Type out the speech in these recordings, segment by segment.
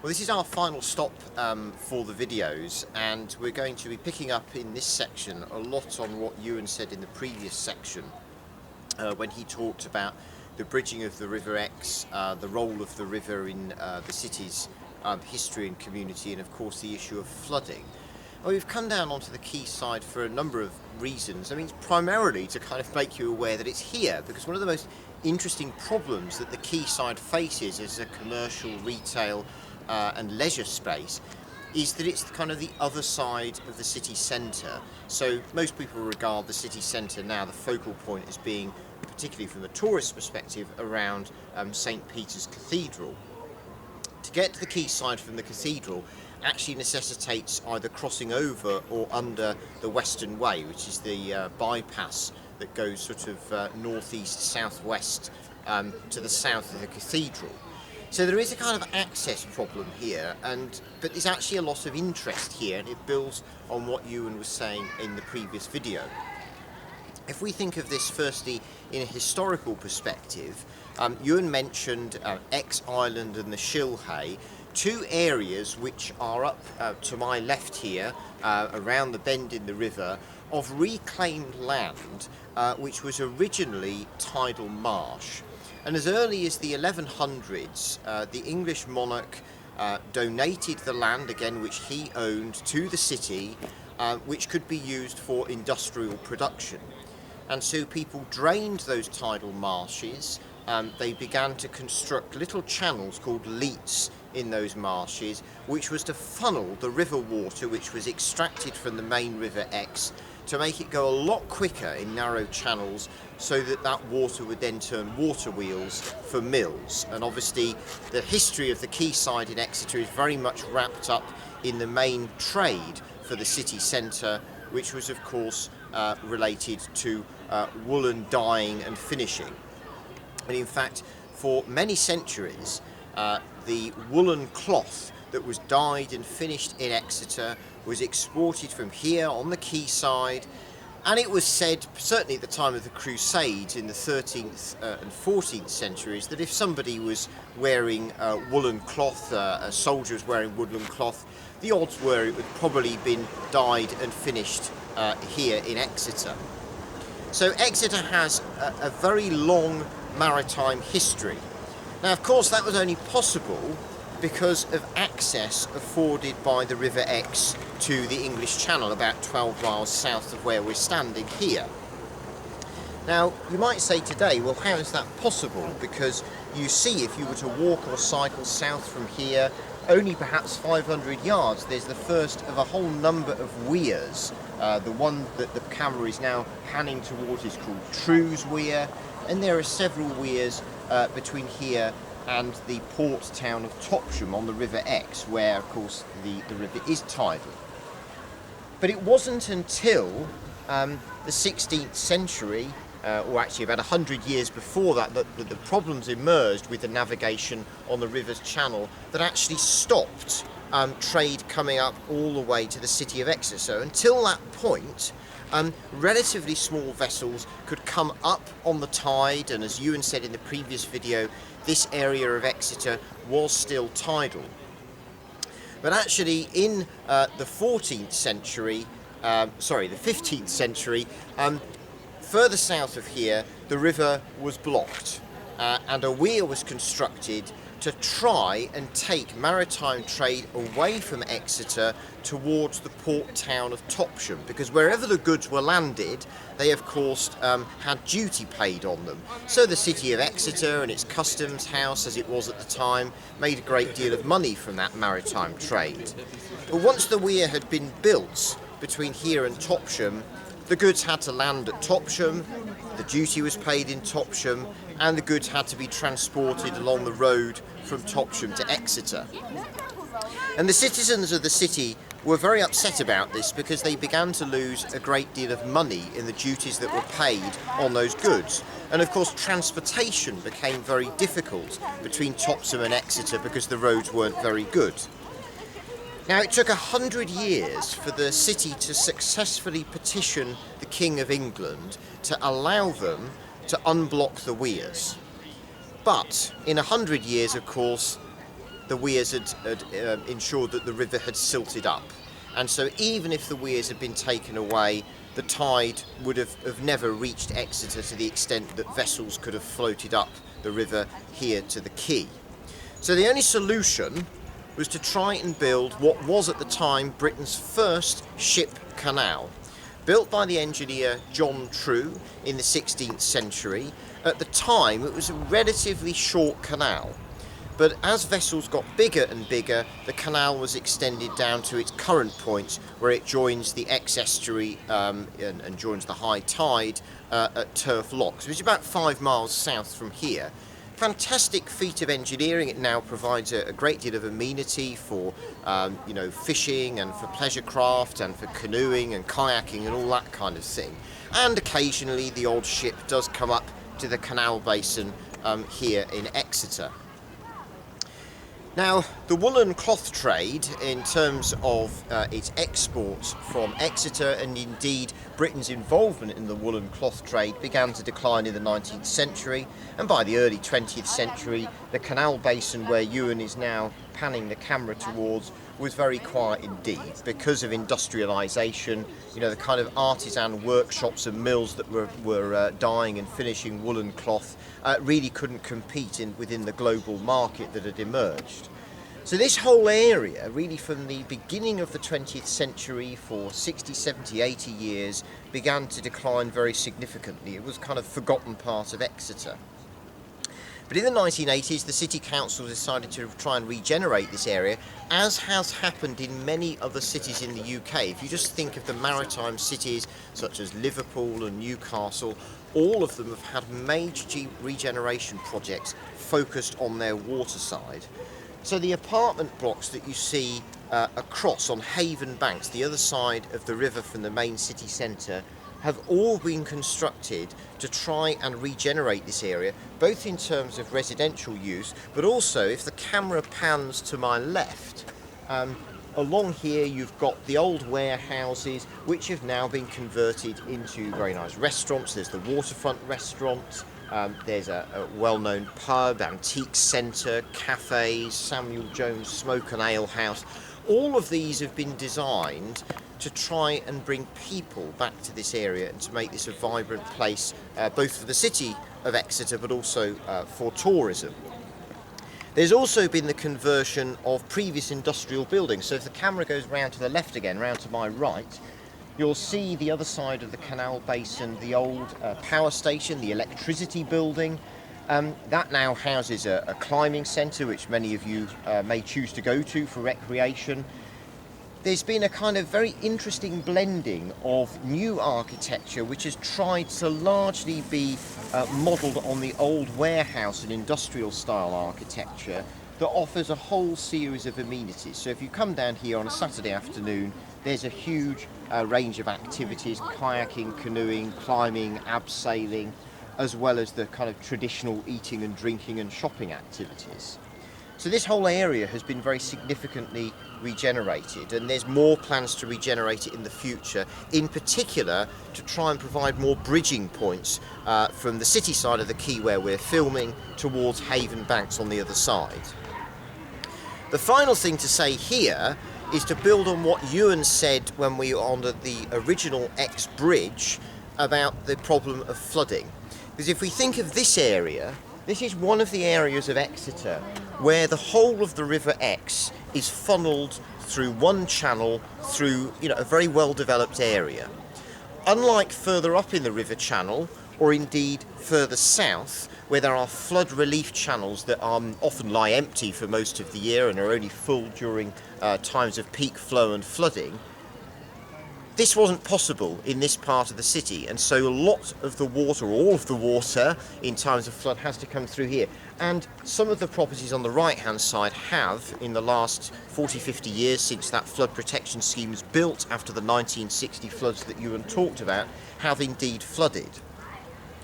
Well, this is our final stop for the videos, and we're going to be picking up in this section a lot on what Ewan said in the previous section when he talked about the bridging of the River Exe, the role of the river in the city's history and community, and of course the issue of flooding. Well, we've come down onto the quayside for a number of reasons. I mean, primarily to kind of make you aware that it's here, because one of the most interesting problems that the quayside faces as a commercial, retail and leisure space is that it's kind of the other side of the city centre. So most people regard the city centre now, the focal point, as being, particularly from the tourist perspective, around St. Peter's Cathedral. To get to the quayside from the cathedral actually necessitates either crossing over or under the Western Way, which is the bypass that goes sort of northeast southwest to the south of the cathedral. So there is a kind of access problem here, but there's actually a lot of interest here, and it builds on what Ewan was saying in the previous video. If we think of this firstly in a historical perspective, Ewan mentioned Exe Island and the Shilhay, two areas which are up to my left here, around the bend in the river, of reclaimed land which was originally tidal marsh. And as early as the 1100s, the English monarch donated the land, again which he owned, to the city, which could be used for industrial production. And so people drained those tidal marshes. They began to construct little channels called leats in those marshes, which was to funnel the river water which was extracted from the main river Exe to make it go a lot quicker in narrow channels, so that that water would then turn water wheels for mills. And obviously the history of the quayside in Exeter is very much wrapped up in the main trade for the city centre, which was of course related to woolen dyeing and finishing. And in fact, for many centuries, the woolen cloth that was dyed and finished in Exeter was exported from here on the quayside, and it was said, certainly at the time of the Crusades in the 13th and 14th centuries, that if somebody was wearing woolen cloth, a soldier was wearing woolen cloth, the odds were it would probably been dyed and finished here in Exeter. So Exeter has a very long maritime history. Now, of course, that was only possible because of access afforded by the River Exe to the English Channel, about 12 miles south of where we're standing here. Now, you might say today, well, how is that possible? Because you see, if you were to walk or cycle south from here, only perhaps 500 yards, there's the first of a whole number of weirs. The one that the camera is now panning towards is called Trews Weir, and there are several weirs between here and the port town of Topsham on the River Exe, where of course the river is tidal. But it wasn't until the 16th century, or actually about 100 years before that, that the problems emerged with the navigation on the river's channel that actually stopped trade coming up all the way to the city of Exeter. So until that point, relatively small vessels could come up on the tide, and as Ewan said in the previous video, this area of Exeter was still tidal. But actually in the 15th century, further south of here, the river was blocked, and a weir was constructed to try and take maritime trade away from Exeter towards the port town of Topsham, because wherever the goods were landed, they of course had duty paid on them. So the city of Exeter and its customs house, as it was at the time, made a great deal of money from that maritime trade. But once the weir had been built between here and Topsham, the goods had to land at Topsham, the duty was paid in Topsham, and the goods had to be transported along the road from Topsham to Exeter. And the citizens of the city were very upset about this, because they began to lose a great deal of money in the duties that were paid on those goods. And of course transportation became very difficult between Topsham and Exeter because the roads weren't very good. Now, it took 100 years for the city to successfully petition the King of England to allow them to unblock the weirs. But in 100 years, of course, the weirs had ensured that the river had silted up. And so even if the weirs had been taken away, the tide would have never reached Exeter to the extent that vessels could have floated up the river here to the quay. So the only solution was to try and build what was at the time Britain's first ship canal. Built by the engineer John True in the 16th century. At the time it was a relatively short canal. But as vessels got bigger and bigger, the canal was extended down to its current point, where it joins the Exe estuary and joins the high tide at Turf Locks, which is about 5 miles south from here. Fantastic feat of engineering. It now provides a great deal of amenity for fishing and for pleasure craft and for canoeing and kayaking and all that kind of thing. And occasionally the odd ship does come up to the canal basin here in Exeter. Now, the woolen cloth trade, in terms of its exports from Exeter, and indeed Britain's involvement in the woolen cloth trade, began to decline in the 19th century, and by the early 20th century the canal basin where Ewan is now panning the camera towards was very quiet indeed, because of industrialisation. The kind of artisan workshops and mills that were dyeing and finishing woolen cloth really couldn't compete within the global market that had emerged. So this whole area, really from the beginning of the 20th century for 60, 70, 80 years, began to decline very significantly. It was kind of forgotten part of Exeter. But in the 1980s, the City Council decided to try and regenerate this area, as has happened in many other cities in the UK. If you just think of the maritime cities such as Liverpool and Newcastle, all of them have had major regeneration projects focused on their waterside. So the apartment blocks that you see across on Haven Banks, the other side of the river from the main city centre, have all been constructed to try and regenerate this area, both in terms of residential use, but also, if the camera pans to my left, along here you've got the old warehouses, which have now been converted into very nice restaurants. There's the waterfront restaurant, there's a well-known pub, antique centre, cafes, Samuel Jones Smoke and Ale House. All of these have been designed to try and bring people back to this area and to make this a vibrant place, both for the city of Exeter but also for tourism. There's also been the conversion of previous industrial buildings. So if the camera goes round to the left again, round to my right, you'll see the other side of the canal basin, the old power station, the electricity building. That now houses a climbing centre, which many of you may choose to go to for recreation. There's been a kind of very interesting blending of new architecture, which has tried to largely be modelled on the old warehouse and industrial style architecture, that offers a whole series of amenities. So if you come down here on a Saturday afternoon, there's a huge range of activities: kayaking, canoeing, climbing, abseiling, as well as the kind of traditional eating and drinking and shopping activities. So this whole area has been very significantly regenerated, and there's more plans to regenerate it in the future, in particular to try and provide more bridging points from the city side of the quay where we're filming towards Haven Banks on the other side. The final thing to say here is to build on what Ewan said when we were on the original Exe Bridge about the problem of flooding. Because if we think of this area, this is one of the areas of Exeter where the whole of the River Exe is funneled through one channel through a very well developed area. Unlike further up in the river channel, or indeed further south, where there are flood relief channels that often lie empty for most of the year and are only full during times of peak flow and flooding, this wasn't possible in this part of the city, and so a lot of the water, all of the water in times of flood, has to come through here. And some of the properties on the right hand side have, in the last 40-50 years since that flood protection scheme was built after the 1960 floods that Ewan talked about, have indeed flooded.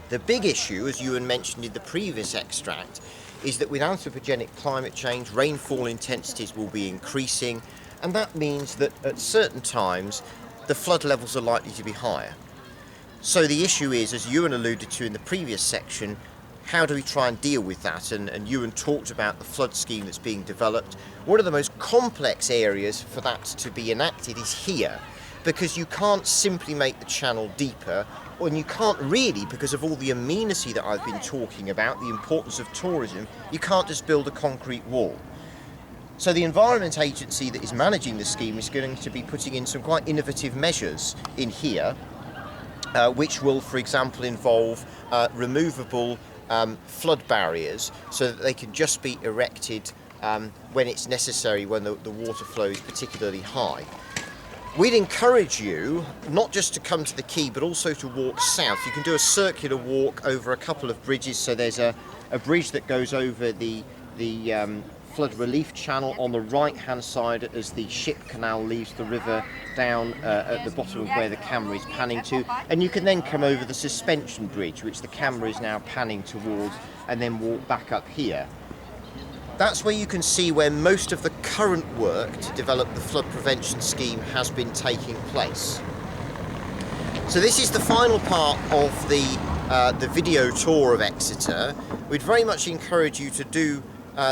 The big issue, as Ewan mentioned in the previous extract, is that with anthropogenic climate change, rainfall intensities will be increasing, and that means that at certain times the flood levels are likely to be higher. So the issue is, as Ewan alluded to in the previous section, how do we try and deal with that? And Ewan talked about the flood scheme that's being developed. One of the most complex areas for that to be enacted is here, because you can't simply make the channel deeper, and you can't really, because of all the amenity that I've been talking about, the importance of tourism, you can't just build a concrete wall. So the Environment Agency that is managing the scheme is going to be putting in some quite innovative measures in here, which will, for example, involve removable flood barriers, so that they can just be erected when it's necessary, when the water flow is particularly high. We'd encourage you not just to come to the quay, but also to walk south. You can do a circular walk over a couple of bridges. So there's a bridge that goes over the flood relief channel on the right hand side as the ship canal leaves the river down at the bottom of where the camera is panning to, and you can then come over the suspension bridge, which the camera is now panning towards, and then walk back up here. That's where you can see where most of the current work to develop the flood prevention scheme has been taking place. So this is the final part of the video tour of Exeter. We'd very much encourage you to do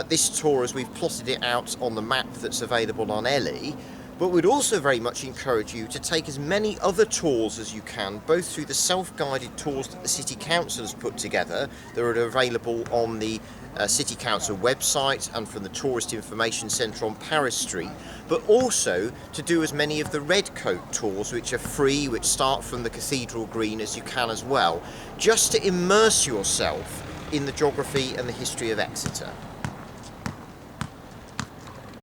this tour as we've plotted it out on the map that's available on Ellie, but we'd also very much encourage you to take as many other tours as you can, both through the self-guided tours that the City Council has put together that are available on the City Council website and from the Tourist Information Centre on Paris Street, but also to do as many of the Red Coat tours, which are free, which start from the Cathedral Green, as you can as well, just to immerse yourself in the geography and the history of Exeter.